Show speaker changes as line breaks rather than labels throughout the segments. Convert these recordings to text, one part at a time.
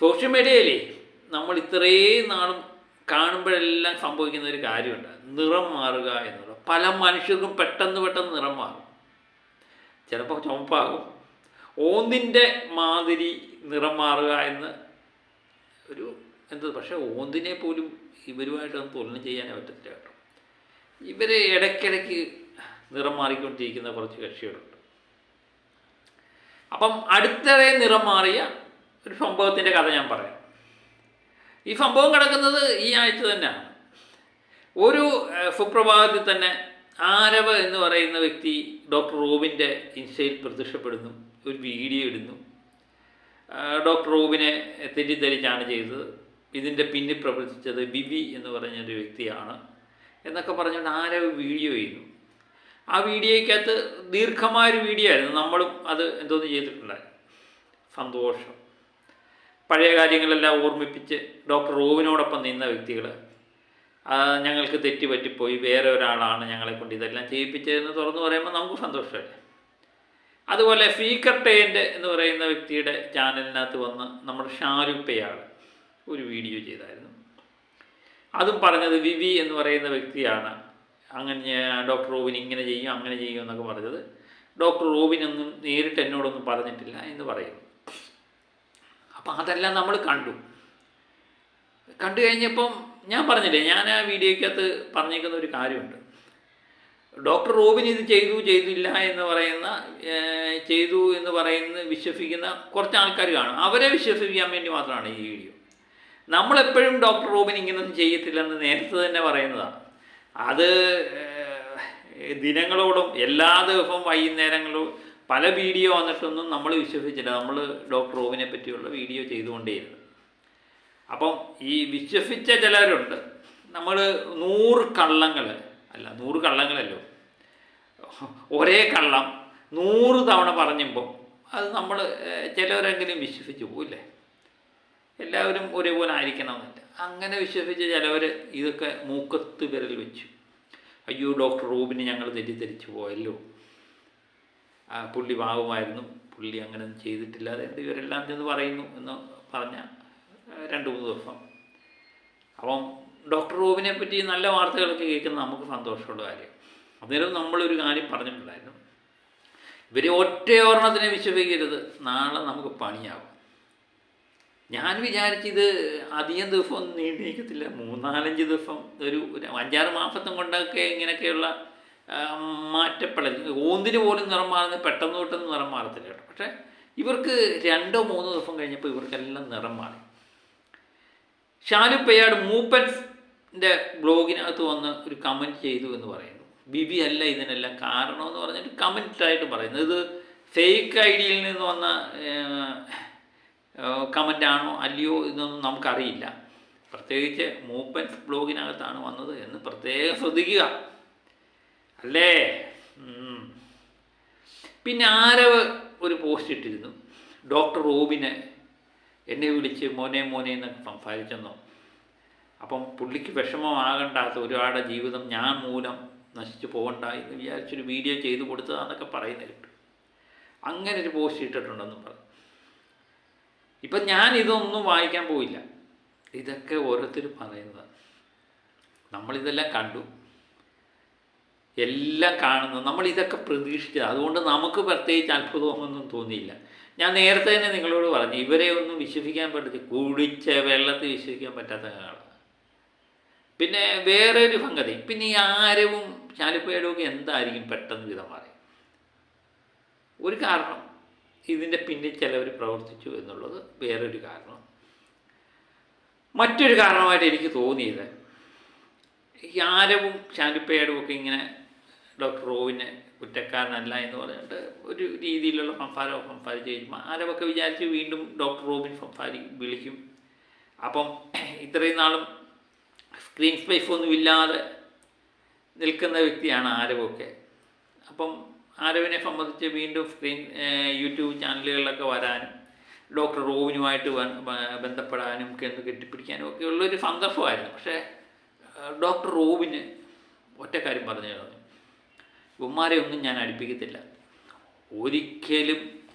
Social മീഡിയയിലേ നമ്മൾ ഇത്രയും നാളും കാണുമ്പോഴെല്ലാം സംഭവിക്കുന്ന ഒരു കാര്യമുണ്ട്, നിറം മാറുക എന്നുള്ളത്. പല മനുഷ്യർക്കും പെട്ടെന്ന് നിറം മാറും. ചിലപ്പോൾ ചുമപ്പാകും, ഓന്തിൻ്റെ മാതിരി നിറം മാറുക എന്ന് ഒരു പക്ഷേ ഓന്തിനെ പോലും ഇവരുമായിട്ടൊന്നും തുലനം ചെയ്യാനേ പറ്റത്തില്ല കേട്ടോ. ഇവർ ഇടയ്ക്കിടയ്ക്ക് നിറം മാറിക്കൊണ്ടിരിക്കുന്ന കുറച്ച് കക്ഷികളുണ്ട്. അപ്പം അടുത്തിടെ നിറം മാറിയ ഒരു സംഭവത്തിൻ്റെ കഥ ഞാൻ പറയാം. ഈ സംഭവം കിടക്കുന്നത് ഈ ആഴ്ച തന്നെയാണ്. ഒരു സുപ്രഭാതത്തിൽ തന്നെ ആരവ് എന്ന് പറയുന്ന വ്യക്തി ഡോക്ടർ റോബിൻ്റെ ഇൻസ്റ്റയിൽ പ്രത്യക്ഷപ്പെടുന്നു, ഒരു വീഡിയോ ഇടുന്നു. ഡോക്ടർ റോബിനെ തെറ്റിദ്ധരിച്ചാണ് ചെയ്തത്, ഇതിൻ്റെ പിന്നിൽ പ്രവർത്തിച്ചത് ബിബി എന്ന് പറഞ്ഞൊരു വ്യക്തിയാണ് എന്നൊക്കെ പറഞ്ഞുകൊണ്ട് ആരവ് വീഡിയോ ചെയ്യുന്നു. ആ വീഡിയോയ്ക്കകത്ത് ദീർഘമായൊരു വീഡിയോ ആയിരുന്നു. നമ്മളും അത് എന്തോന്ന് ചെയ്തിട്ടുണ്ടായിരുന്നു. സന്തോഷം, പഴയ കാര്യങ്ങളെല്ലാം ഓർമ്മിപ്പിച്ച് ഡോക്ടർ റോബിനോടൊപ്പം നിന്ന വ്യക്തികൾ, ഞങ്ങൾക്ക് തെറ്റുപറ്റിപ്പോയി, വേറെ ഒരാളാണ് ഞങ്ങളെ കൊണ്ട് ഇതെല്ലാം ചെയ്യിപ്പിച്ചതെന്ന് തുറന്നു പറയുമ്പോൾ നമുക്ക് സന്തോഷമല്ലേ. അതുപോലെ ഫീക്കർ ടേൻ്റ് എന്ന് പറയുന്ന വ്യക്തിയുടെ ചാനലിനകത്ത് വന്ന് നമ്മുടെ ഷാരുപ്പയാൾ ഒരു വീഡിയോ ചെയ്തായിരുന്നു. അതും പറഞ്ഞത് വിവി എന്ന് പറയുന്ന വ്യക്തിയാണ് അങ്ങനെ ഡോക്ടർ റോബിൻ ഇങ്ങനെ ചെയ്യും അങ്ങനെ ചെയ്യും എന്നൊക്കെ പറഞ്ഞത്. ഡോക്ടർ റോബിനൊന്നും നേരിട്ട് എന്നോടൊന്നും പറഞ്ഞിട്ടില്ല എന്ന് പറയുന്നു. അപ്പം അതെല്ലാം നമ്മൾ കണ്ടു കഴിഞ്ഞപ്പം ഞാൻ പറഞ്ഞില്ലേ, ഞാൻ ആ വീഡിയോയ്ക്കകത്ത് പറഞ്ഞേക്കുന്ന ഒരു കാര്യമുണ്ട്. ഡോക്ടർ റോബിൻ ഇത് ചെയ്തില്ല എന്ന് പറയുന്ന വിശ്വസിക്കുന്ന കുറച്ച് ആൾക്കാർ കാണും. അവരെ വിശ്വസിപ്പിക്കാൻ വേണ്ടി മാത്രമാണ് ഈ വീഡിയോ. നമ്മളെപ്പോഴും ഡോക്ടർ റോബിൻ ഇങ്ങനൊന്നും ചെയ്യത്തില്ലെന്ന് നേരത്തെ തന്നെ പറയുന്നതാണ്. അത് ദിനങ്ങളോടും എല്ലാ ദിവസവും വൈകുന്നേരങ്ങളും പല വീഡിയോ വന്നിട്ടൊന്നും നമ്മൾ വിശ്വസിച്ചില്ല. നമ്മൾ ഡോക്ടർ റോബിനെ പറ്റിയുള്ള വീഡിയോ ചെയ്തുകൊണ്ടേയിരുന്നു. അപ്പം ഈ വിശ്വസിച്ച ചിലരുണ്ട്. നമ്മൾ 100 കള്ളങ്ങളല്ലോ, ഒരേ കള്ളം 100 തവണ പറഞ്ഞപ്പോൾ അത് നമ്മൾ ചിലവരെങ്കിലും വിശ്വസിച്ച് പോയില്ലേ. എല്ലാവരും ഒരേപോലെ ആയിരിക്കണമെന്നില്ല. അങ്ങനെ വിശ്വസിച്ച് ചിലവർ ഇതൊക്കെ മൂക്കത്ത് വിരൽ വെച്ചു. അയ്യോ, ഡോക്ടർ റോബിനെ ഞങ്ങൾ തെറ്റിദ്ധരിച്ചു പോയല്ലോ, പുള്ളി പാവമായിരുന്നു, പുള്ളി അങ്ങനെ ചെയ്തിട്ടില്ല, അതുകൊണ്ട് ഇവരെല്ലാം ചെന്ന് പറയുന്നു എന്ന് പറഞ്ഞ 2-3 ദിവസം. അപ്പം ഡോക്ടർ റോബിനെ പറ്റി നല്ല വാർത്തകളൊക്കെ കേൾക്കുന്ന നമുക്ക് സന്തോഷമുള്ള കാര്യം. അന്നേരം നമ്മളൊരു കാര്യം പറഞ്ഞിട്ടുണ്ടായിരുന്നു, ഇവർ ഒറ്റയോർണത്തിനെ വിശ്വസിക്കരുത്, നാളെ നമുക്ക് പണിയാവും. ഞാൻ വിചാരിച്ചിത് അധികം ദിവസമൊന്നും നീണ്ടു നിൽക്കത്തില്ല, 3-4-5 ദിവസം, ഒരു 5-6 മാസത്തും കൊണ്ടൊക്കെ ഇങ്ങനെയൊക്കെയുള്ള മാറ്റപ്പെടൽ. ഓന്തിന് പോലും നിറം മാറുന്നത് പെട്ടെന്ന് നിറം മാറത്തില്ല കേട്ടോ. പക്ഷേ ഇവർക്ക് 2-3 ദിവസം കഴിഞ്ഞപ്പോൾ ഇവർക്കെല്ലാം നിറം മാറി. ഷാലുപ്പയാട് മൂപ്പൻ്റെ ബ്ലോഗിനകത്ത് വന്ന് ഒരു കമൻറ്റ് ചെയ്തു എന്ന് പറയുന്നു. ബിബി അല്ല ഇതിനെല്ലാം കാരണമെന്ന് പറഞ്ഞിട്ട് കമൻറ്റായിട്ട് പറയുന്നത്. ഇത് ഫേക്ക് ഐഡിയിൽ നിന്ന് വന്ന കമൻ്റാണോ അല്ലയോ ഇതൊന്നും നമുക്കറിയില്ല. പ്രത്യേകിച്ച് മൂപ്പൻ ബ്ലോഗിനകത്താണ് വന്നത് എന്ന് പ്രത്യേകം ശ്രദ്ധിക്കുക അല്ലേ. പിന്നെ ആരവ് ഒരു പോസ്റ്റ് ഇട്ടിരുന്നു, ഡോക്ടർ റോബിനെ എന്നെ വിളിച്ച് മോനെ എന്നൊക്കെ സംസാരിച്ചെന്നോ. അപ്പം പുള്ളിക്ക് വിഷമമാകണ്ടാത്ത ഒരാളുടെ ജീവിതം ഞാൻ മൂലം നശിച്ചു പോകണ്ട എന്ന് വിചാരിച്ചൊരു വീഡിയോ ചെയ്തു കൊടുത്തതാണെന്നൊക്കെ പറയുന്ന കേട്ടു. അങ്ങനെ ഒരു പോസ്റ്റ് ഇട്ടിട്ടുണ്ടെന്നും പറഞ്ഞു. ഇപ്പം ഞാൻ ഇതൊന്നും വായിക്കാൻ പോയില്ല, ഇതൊക്കെ ഓരോരുത്തർ പറയുന്നതാണ്. നമ്മളിതെല്ലാം കണ്ടു, എല്ലാം കാണുന്നു, നമ്മളിതൊക്കെ പ്രതീക്ഷിച്ചത്. അതുകൊണ്ട് നമുക്ക് പ്രത്യേകിച്ച് അത്ഭുതമൊന്നും തോന്നിയില്ല. ഞാൻ നേരത്തെ തന്നെ നിങ്ങളോട് പറഞ്ഞു, ഇവരെ ഒന്നും വിശ്വസിക്കാൻ പറ്റത്തില്ല, കുടിച്ച വെള്ളത്തിൽ വിശ്വസിക്കാൻ പറ്റാത്ത ആളാണ്. പിന്നെ വേറെ ഒരു സംഗതി, പിന്നെ ഈ ആരവും ചാലിപ്പേടുമൊക്കെ എന്തായിരിക്കും പെട്ടെന്ന് വിധം മാറി. ഒരു കാരണം, ഇതിൻ്റെ പിന്നിൽ ചിലവർ പ്രവർത്തിച്ചു എന്നുള്ളത് വേറൊരു കാരണം. മറ്റൊരു കാരണമായിട്ട് എനിക്ക് തോന്നിയത്, ഈ ആരവും ചാലിപ്പേടും ഒക്കെ ഇങ്ങനെ ഡോക്ടർ റോബിനെ കുറ്റക്കാരനല്ല എന്ന് പറഞ്ഞിട്ട് ഒരു രീതിയിലുള്ള സംസാരിച്ച് കഴിയുമ്പോൾ ആരവൊക്കെ വിചാരിച്ച് വീണ്ടും ഡോക്ടർ റോബിൻ വിളിക്കും. അപ്പം ഇത്രയും നാളും സ്ക്രീൻ സ്പേസ് ഒന്നും ഇല്ലാതെ നിൽക്കുന്ന വ്യക്തിയാണ് ആരവൊക്കെ. അപ്പം ആരവിനെ സംബന്ധിച്ച് വീണ്ടും യൂട്യൂബ് ചാനലുകളിലൊക്കെ വരാനും ഡോക്ടർ റോബിനുമായിട്ട് ബന്ധപ്പെടാനും കെട്ടിപ്പിടിക്കാനും ഒക്കെ ഉള്ളൊരു സന്ദർഭമായിരുന്നു. പക്ഷേ ഡോക്ടർ റോബിന് ഒറ്റക്കാര്യം പറഞ്ഞു തന്നു, ഇവന്മാരെ ഒന്നും ഞാൻ അടുപ്പിക്കത്തില്ല, ഒരിക്കലും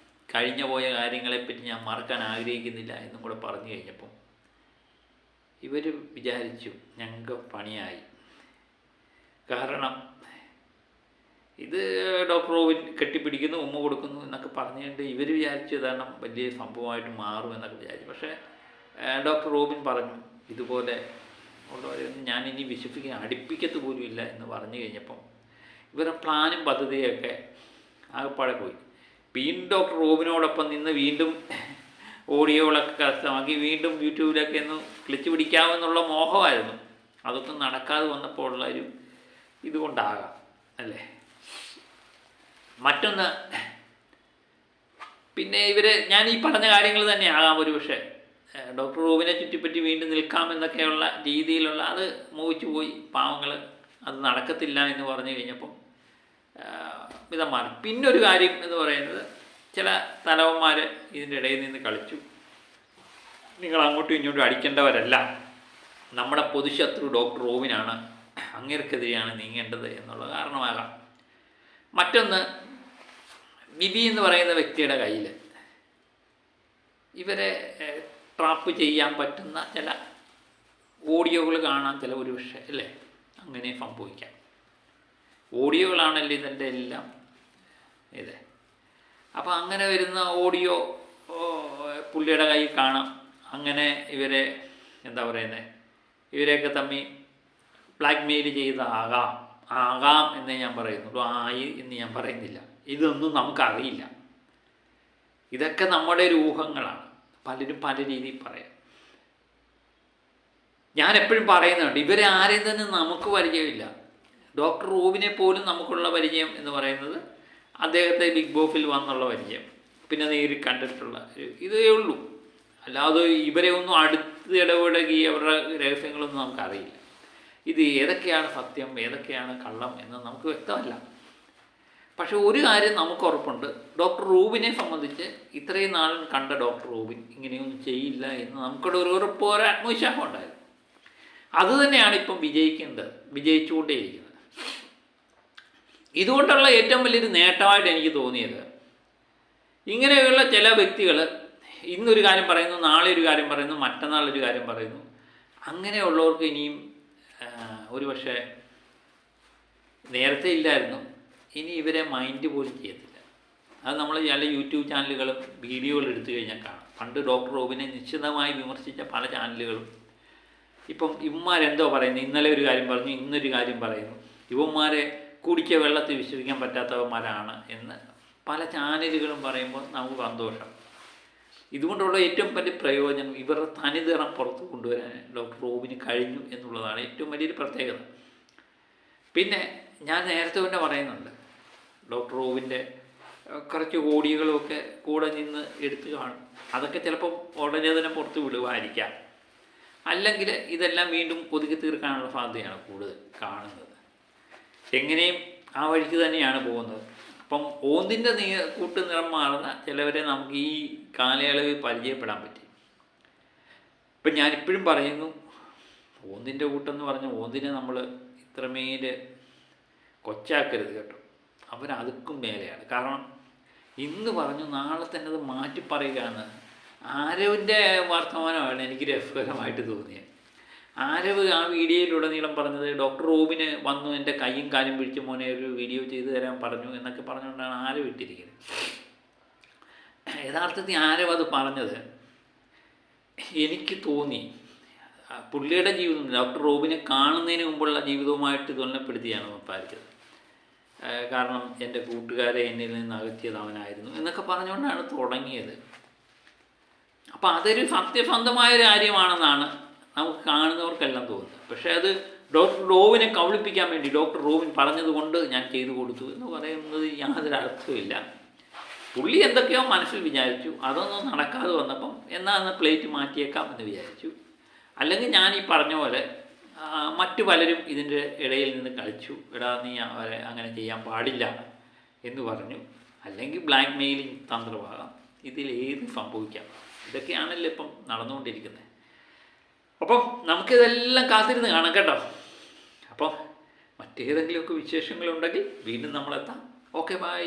കഴിഞ്ഞു പോയ കാര്യങ്ങളെപ്പറ്റി ഞാൻ മറക്കാൻ ആഗ്രഹിക്കുന്നില്ല എന്നും കൂടെ പറഞ്ഞു കഴിഞ്ഞപ്പം ഇവർ വിചാരിച്ചു ഞങ്ങൾക്ക് പണിയായി. കാരണം ഇത് ഡോക്ടർ റോബിൻ കെട്ടിപ്പിടിക്കുന്നു, ഉമ്മ കൊടുക്കുന്നു എന്നൊക്കെ പറഞ്ഞുകൊണ്ട് ഇവർ വിചാരിച്ചു ഇതാണ് വലിയ സംഭവമായിട്ട് മാറും എന്നൊക്കെ വിചാരിച്ചു. പക്ഷേ ഡോക്ടർ റോബിൻ പറഞ്ഞു ഇതുപോലെ ഉള്ളവരെയൊന്നും ഞാനിനി വിശ്വസിക്കാൻ അടുപ്പിക്കത്ത് പോലും ഇല്ല എന്ന് പറഞ്ഞു കഴിഞ്ഞപ്പം ഇവരുടെ പ്ലാനും പദ്ധതിയൊക്കെ ആകെപ്പാടെ പോയി. വീണ്ടും ഡോക്ടർ റോബിനോടൊപ്പം നിന്ന് വീണ്ടും ഓഡിയോകളൊക്കെ കരസ്ഥമാക്കി വീണ്ടും യൂട്യൂബിലൊക്കെ ഒന്ന് ക്ലിച്ച് പിടിക്കാമെന്നുള്ള മോഹമായിരുന്നു. അതൊക്കെ നടക്കാതെ വന്നപ്പോൾ ഉള്ള ഒരു ഇതുകൊണ്ടാകാം അല്ലേ. മറ്റൊന്ന് പിന്നെ ഞാൻ ഈ പറഞ്ഞ കാര്യങ്ങൾ തന്നെ ആകാം ഒരു പക്ഷേ ഡോക്ടർ റോബിനെ ചുറ്റിപ്പറ്റി വീണ്ടും നിൽക്കാമെന്നൊക്കെയുള്ള രീതിയിലുള്ള അത് മോഹിച്ചു പോയി പാവങ്ങൾ. അത് നടക്കത്തില്ല എന്ന് പറഞ്ഞു കഴിഞ്ഞപ്പം വിധം മാറി. പിന്നൊരു കാര്യം എന്ന് പറയുന്നത് ചില തലവന്മാർ ഇതിൻ്റെ ഇടയിൽ നിന്ന് കളിച്ചു. നിങ്ങൾ അങ്ങോട്ടും ഇങ്ങോട്ടും അടിക്കേണ്ടവരല്ല, നമ്മുടെ പൊതുശത്രു ഡോക്ടർ റോബിനാണ്, അങ്ങേർക്കെതിരെയാണ് നീങ്ങേണ്ടത് എന്നുള്ള കാരണമാകാം. മറ്റൊന്ന് ബിബി എന്ന് പറയുന്ന വ്യക്തിയുടെ കയ്യിൽ ഇവരെ ട്രാപ്പ് ചെയ്യാൻ പറ്റുന്ന ചില ഓഡിയോകൾ കാണാൻ ചില ഒരു പക്ഷേ അല്ലേ, അങ്ങനെ സംഭവിക്കാം. ഓഡിയോകളാണല്ലോ ഇതിൻ്റെ എല്ലാം ഇത്. അപ്പോൾ അങ്ങനെ വരുന്ന ഓഡിയോ പുള്ളിയുടെ കയ്യിൽ കാണാം. അങ്ങനെ ഇവരെ എന്താ പറയുന്നത്, ഇവരെയൊക്കെ തമ്മിൽ ബ്ലാക്ക് മെയിൽ ആകാം എന്നേ ഞാൻ പറയുന്നുള്ളൂ, ആയി എന്ന് ഞാൻ പറയുന്നില്ല. ഇതൊന്നും നമുക്കറിയില്ല. ഇതൊക്കെ നമ്മുടെ ഒരു ഊഹങ്ങളാണ്. പലരും പല രീതിയിൽ പറയാം. ഞാൻ എപ്പോഴും പറയുന്നുണ്ട് ഇവരെ ആരെയും തന്നെ നമുക്ക് പരിചയമില്ല. ഡോക്ടർ റോബിനെ പോലും നമുക്കുള്ള പരിചയം എന്ന് പറയുന്നത് അദ്ദേഹത്തെ ബിഗ് ബോസിൽ വന്നുള്ള പരിചയം, പിന്നെ നേരിൽ കണ്ടിട്ടുള്ള ഇതേ ഉള്ളൂ. അല്ലാതെ ഇവരെ ഒന്നും അടുത്ത് ഇടപെടുകയും അവരുടെ രഹസ്യങ്ങളൊന്നും നമുക്കറിയില്ല. ഇത് ഏതൊക്കെയാണ് സത്യം ഏതൊക്കെയാണ് കള്ളം എന്ന് നമുക്ക് വ്യക്തമല്ല. പക്ഷെ ഒരു കാര്യം നമുക്ക് ഉറപ്പുണ്ട്, ഡോക്ടർ റോബിനെ സംബന്ധിച്ച് ഇത്രയും നാളും കണ്ട ഡോക്ടർ റോബിൻ ഇങ്ങനെയൊന്നും ചെയ്യില്ല എന്ന് നമുക്കൊരു ഉറപ്പ്, ഒരു ആത്മവിശ്വാസം ഉണ്ടായിരുന്നു. അതുതന്നെയാണ് ഇപ്പം വിജയിച്ചുകൊണ്ടേയിരിക്കുന്നത്. ഇതുകൊണ്ടുള്ള ഏറ്റവും വലിയൊരു നേട്ടമായിട്ട് എനിക്ക് തോന്നിയത്, ഇങ്ങനെയുള്ള ചില വ്യക്തികൾ ഇന്നൊരു കാര്യം പറയുന്നു, നാളെ ഒരു കാര്യം പറയുന്നു, മറ്റന്നാളൊരു കാര്യം പറയുന്നു. അങ്ങനെയുള്ളവർക്ക് ഇനിയും ഒരു പക്ഷേ നേരത്തെ ഇല്ലായിരുന്നു, ഇനി ഇവരെ മൈൻഡ് പോലും ചെയ്യത്തില്ല. അത് നമ്മൾ ചില യൂട്യൂബ് ചാനലുകളും വീഡിയോകൾ എടുത്തു കഴിഞ്ഞാൽ കാണാം. പണ്ട് ഡോക്ടർ റോബിനെ നിശ്ചിതമായി വിമർശിച്ച പല ചാനലുകളും ഇപ്പം ഇവന്മാരെന്തോ പറയുന്നു, ഇന്നലെ ഒരു കാര്യം പറഞ്ഞു, ഇന്നൊരു കാര്യം പറയുന്നു, ഇവന്മാരെ കുടിച്ച വെള്ളത്തിൽ വിശ്വസിക്കാൻ പറ്റാത്തവന്മാരാണ് എന്ന് പല ചാനലുകളും പറയുമ്പോൾ നമുക്ക് സന്തോഷം. ഇതുകൊണ്ടുള്ള ഏറ്റവും വലിയ പ്രയോജനം ഇവരുടെ തനിനിറം പുറത്ത് കൊണ്ടുവരാൻ ഡോക്ടർ റോബിന് കഴിഞ്ഞു എന്നുള്ളതാണ് ഏറ്റവും വലിയൊരു പ്രത്യേകത. പിന്നെ ഞാൻ നേരത്തെ തന്നെ പറയുന്നുണ്ട്, ഡോക്ടർ റോബിൻ്റെ കുറച്ച് ഓഡിയോകളൊക്കെ കൂടെ നിന്ന് എടുത്ത് കാണും. അതൊക്കെ ചിലപ്പം ഉടനെ തന്നെ പുറത്ത് വിടുവായിരിക്കാം. അല്ലെങ്കിൽ ഇതെല്ലാം വീണ്ടും ഒതുക്കി തീർക്കാനുള്ള സാധ്യതയാണ് കൂടുതൽ കാണുന്നത്. എങ്ങനെയും ആ വഴിക്ക് തന്നെയാണ് പോകുന്നത്. അപ്പം ഓന്തിൻ്റെ കൂട്ട് നിറം മാറുന്ന ചിലവരെ നമുക്ക് ഈ കാലയളവിൽ പരിചയപ്പെടാൻ പറ്റി. ഇപ്പം ഞാനിപ്പോഴും പറയുന്നു, ഓന്തിൻ്റെ കൂട്ടെന്ന് പറഞ്ഞ ഓന്തിനെ നമ്മൾ ഇത്രമേൽ കൊച്ചാക്കരുത് കേട്ടോ. അവരതുക്കും മേലെയാണ്. കാരണം ഇന്ന് പറഞ്ഞു നാളെ തന്നെ അത് മാറ്റി പറയുകയാണ്. ആരവിൻ്റെ വർത്തമാനമാണ് എനിക്ക് രസകരമായിട്ട് തോന്നിയത്. ആരവ് ആ വീഡിയോയിലുടനീളം പറഞ്ഞത് ഡോക്ടർ റോബിന് വന്നു എൻ്റെ കൈയും കാലും പിടിച്ച് മോനെ ഒരു വീഡിയോ ചെയ്തു തരാൻ പറഞ്ഞു എന്നൊക്കെ പറഞ്ഞുകൊണ്ടാണ് ആരവ് ഇട്ടിരിക്കുന്നത്. യഥാർത്ഥത്തിൽ ആരവ് അത് പറഞ്ഞത് എനിക്ക് തോന്നി പുള്ളിയുടെ ജീവിതം ഡോക്ടർ റോബിനെ കാണുന്നതിന് മുമ്പുള്ള ജീവിതവുമായിട്ട് തുലനപ്പെടുത്തിയാണ് സംസാരിച്ചത്. കാരണം എൻ്റെ കൂട്ടുകാരെ എന്നിൽ നിന്ന് അകറ്റിയത് അവനായിരുന്നു എന്നൊക്കെ പറഞ്ഞുകൊണ്ടാണ് തുടങ്ങിയത്. അപ്പോൾ അതൊരു സത്യസന്ധമായൊരു കാര്യമാണെന്നാണ് നമുക്ക് കാണുന്നവർക്കെല്ലാം തോന്നുന്നത്. പക്ഷേ അത് ഡോക്ടർ റോബിനെ കബളിപ്പിക്കാൻ വേണ്ടി ഡോക്ടർ റോബിൻ പറഞ്ഞതുകൊണ്ട് ഞാൻ ചെയ്തു കൊടുത്തു എന്ന് പറയുന്നത് യാതൊരു അർത്ഥവുമില്ല. പുള്ളി എന്തൊക്കെയോ മനസ്സിൽ വിചാരിച്ചു, അതൊന്നും നടക്കാതെ വന്നപ്പം എന്നാൽ പ്ലേറ്റ് മാറ്റിയേക്കാം എന്ന് വിചാരിച്ചു. അല്ലെങ്കിൽ ഞാൻ ഈ പറഞ്ഞ പോലെ മറ്റു പലരും ഇതിൻ്റെ ഇടയിൽ നിന്ന് കളിച്ചു, എടാ നീ അവരെ അങ്ങനെ ചെയ്യാൻ പാടില്ല എന്ന് പറഞ്ഞു. അല്ലെങ്കിൽ ബ്ലാക്ക് മെയിലിംഗ് തന്ത്രമാകാം, ഇതിലേത് സംഭവിക്കാം. ഇതൊക്കെയാണല്ലോ ഇപ്പം നടന്നുകൊണ്ടിരിക്കുന്നത്. അപ്പം നമുക്കിതെല്ലാം കാത്തിരുന്ന് കാണാം കേട്ടോ. അപ്പം മറ്റേതെങ്കിലുമൊക്കെ വിശേഷങ്ങളുണ്ടെങ്കിൽ വീണ്ടും നമ്മളെത്താം. Okay, by.